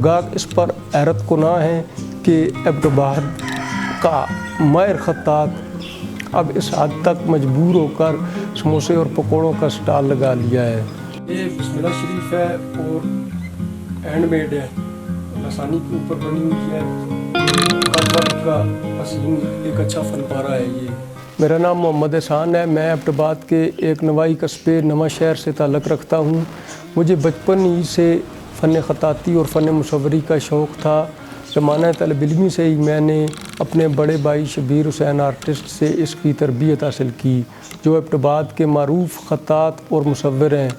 Gogh اس پر حیرت کناں ہے کہ عبد الواحد کا ماہر خطاط اب اس حد تک مجبور ہو کر سموسے اور پکوڑوں کا سٹال لگا لیا ہے۔ یہ بسم اللہ شریف ہے اور ہینڈ میڈ ہے، لسانی کے اوپر بنی ہوئی ہے، کا حسین ایک اچھا فن پارہ ہے یہ۔ میرا نام محمد احسان ہے، میں عبد الواحد کے ایک نوائی قصبے نواں شہر سے تعلق رکھتا ہوں۔ مجھے بچپن ہی سے فن خطاطی اور فن مصوری کا شوق تھا۔ زمانہ طالب علمی سے ہی میں نے اپنے بڑے بھائی شبیر حسین آرٹسٹ سے اس کی تربیت حاصل کی، جو عبد الواحد کے معروف خطاط اور مصور ہیں۔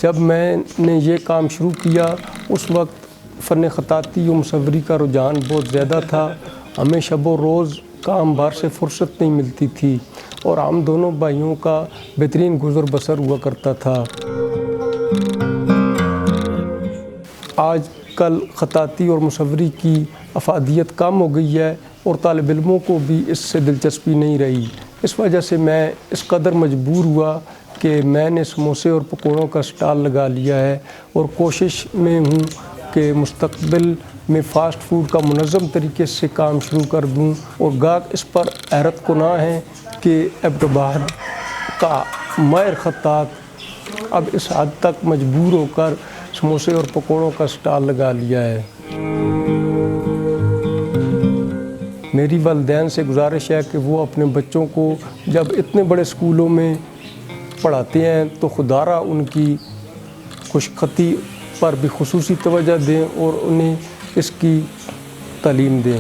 جب میں نے یہ کام شروع کیا اس وقت فن خطاطی و مصوری کا رجحان بہت زیادہ تھا۔ ہمیں شب و روز کام بار سے فرصت نہیں ملتی تھی اور ہم دونوں بھائیوں کا بہترین گزر بسر ہوا کرتا تھا۔ آج کل خطاطی اور مصوری کی افادیت کم ہو گئی ہے اور طالب علموں کو بھی اس سے دلچسپی نہیں رہی۔ اس وجہ سے میں اس قدر مجبور ہوا کہ میں نے سموسے اور پکوڑوں کا سٹال لگا لیا ہے اور کوشش میں ہوں کہ مستقبل میں فاسٹ فوڈ کا منظم طریقے سے کام شروع کر دوں۔ اور گاگ اس پر حیرت کناں ہے کہ عبد الواحد کا ماہر خطاط اب اس حد تک مجبور ہو کر سموسے اور پکوڑوں کا سٹال لگا لیا ہے۔ میری والدین سے گزارش ہے کہ وہ اپنے بچوں کو جب اتنے بڑے اسکولوں میں پڑھاتے ہیں تو خدا را ان کی خوش خطی پر بھی خصوصی توجہ دیں اور انہیں اس کی تعلیم دیں۔